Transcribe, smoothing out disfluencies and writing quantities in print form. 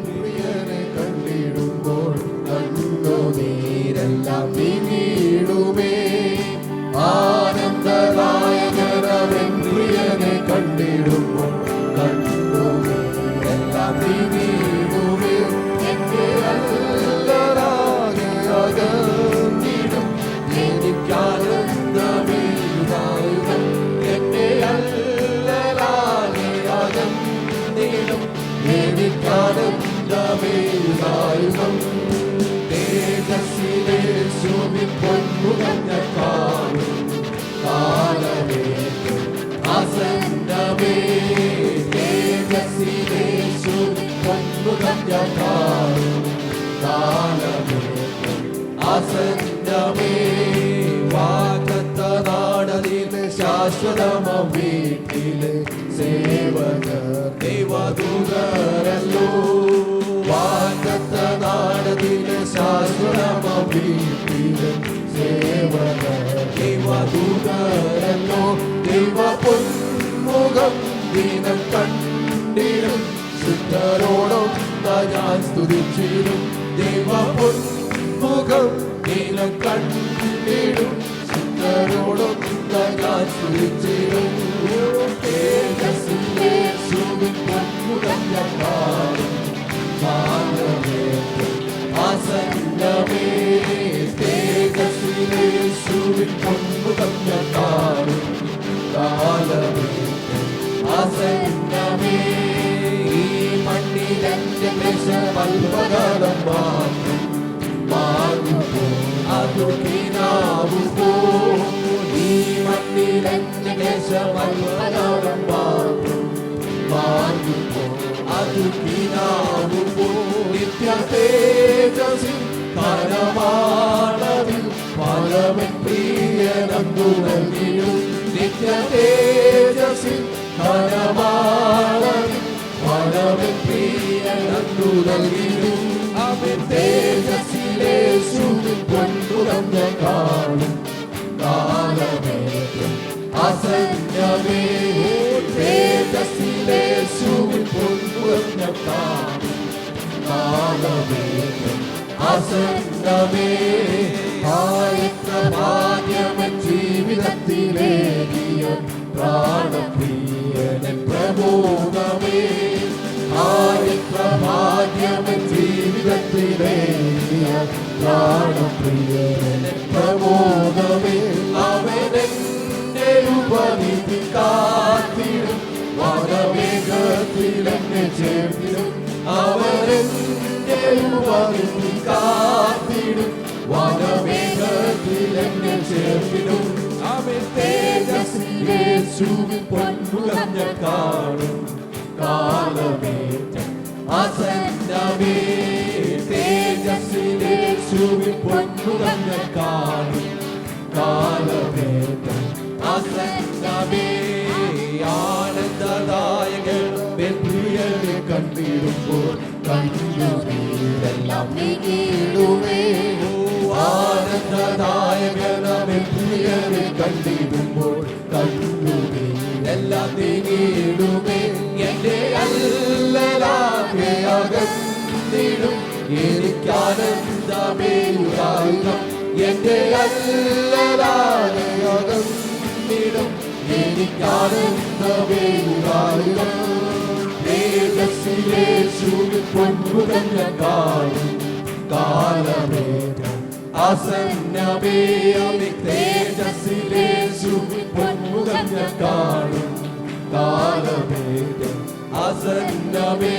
പ്രിയനെ കണ്ടിടുമ്പോൾ കണ്ണുനീരെല്ലാം നീങ്ങിടുമേ. ആനന്ദദായകനവൻ പ്രിയനെ കണ്ടിടുമ്പോൾ കണ്ണുനീരെല്ലാം നീങ്ങിടുമേ. എന്റെ അല്ലലാകെ അകന്നിടും എനിക്കാനന്ദമേയുതായുധം. എന്റെ അല്ലലാകെ അകന്നിടും എനിക്കാനന്ദമേയുതായുധം. തേജസ്സിലേശുവിൻ പൊന്മുഖം ഞാൻ കാണും കാലമേറ്റം ആസന്നമേ. തേജസ്സിലേശുവിൻ പൊന്മുഖം ഞാൻ കാണും കാലമേറ്റം ആസന്നമേ. വാഗ്ദത്തനാടതിലെ ശാശ്വതമാം വീട്ടിലെ സേവകർ ദൈവദൂതരല്ലോ. വാഗ്ദത്തനാടതിലെ ശാശ്വതമാം വീട്ടിലെ സേവകർ ദൈവദൂതരല്ലോ. ദൈവ പൊന്മുഖം ദിനം കണ്ടിടും ശുദ്ധരോടൊന്ന ഞാൻ സ്തുതിച്ചിടും. ദൈവ പൊന്മുഖം ദിനം കണ്ടിടും ശുദ്ധരോടൊന്ന ഞാൻ സ്തുതിച്ചിടും. തേജസ്സിലേശുവിൻ പൊന്മുഖം ഞാൻ കാണും കാലമേറ്റം ആസന്നമേ. തേജസ്സിലേശുവിൻ പൊന്മുഖം ഞാൻ കാണും കാലമേറ്റം ആസന്നമേ. ഈ മണ്ണിലെന്റെ ക്ലേശമൽപകാലം മാത്രം മാറുമ്പോ അതു കിനാവുമ്പോ. ഈ മണ്ണിലെന്റെ ക്ലേശമൽപകാലം മാത്രം മാറുമ്പോ അതു കിനാവുമ്പോ. നിത്യ തേജസ്സിൻ കരമാളവിൽ പരമൻ പ്രിയനന്ദു നൽകിയും. നിത്യ തേജസ്സിൻ കരമാളവിൽ പരമൻ പ്രിയനന്ദു നൽകിയും. അവൻ തേജസ്സിലേശുവിൻ പൊന്മുഖം ഞാൻ കാണും കാലമേറ്റം ആസന്നമേ. തേജസ്സിലേശുവിൻ പൊന്മുഖം ഞാൻ കാണും കാലമേറ്റം ആസന്നമേ. ആയത്ര ഭാഗ്യമൻ ജീവിതത്തിലേകിയ പ്രാണപ്രിയനൻ പ്രമോദമേ. ആയത്ര ഭാഗ്യമൻ ജീവിതത്തിലേകിയ പ്രാണപ്രിയനൻ പ്രമോദമേ. അവനെന്റെ ഉപനിധി കാത്തിടും വനമേഘത്തിലെന്നെ ചേർത്തിടും. അവനെന്റെ ഉപനിധി കാത്തിടും വനമേഘത്തിലെന്നെ ചേർത്തിടും. അവൻ തേജസ്സിലേശുവിൻ പൊന്മുഖം ഞാൻ കാണും കാലമേറ്റം ആസന്നമേ. തേജസ്സിലേശുവിൻ പൊന്മുഖം ഞാൻ കാണും കാലമേറ്റം ആസന്നമേ. ആനന്ദദായകൻ പ്രിയനെ കണ്ടിടുമ്പോൾ കണ്ണുനീരെല്ലാം നീങ്ങിടുമേ. ആനന്ദദായകൻ പ്രിയനെ കണ്ടിടുമ്പോൾ കണ്ണുനീരെല്ലാം നീങ്ങിടുമേ. എന്റെ അല്ലലാകെ അകന്നിടും എനിക്കാനന്ദമേയുതായുധം. എന്റെ അല്ലലാകെ അകന്നിടും എനിക്കാനന്ദമേയുതായുധം. തേജസ്സിലേശുവിൻ പൊന്മുഖം ഞാൻ കാണും കാലമേറ്റം ആസന്നമേ. തേജസ്സിലേശുവിൻ പൊന്മുഖം ഞാൻ കാണും കാലമേറ്റം ആസന്നമേ.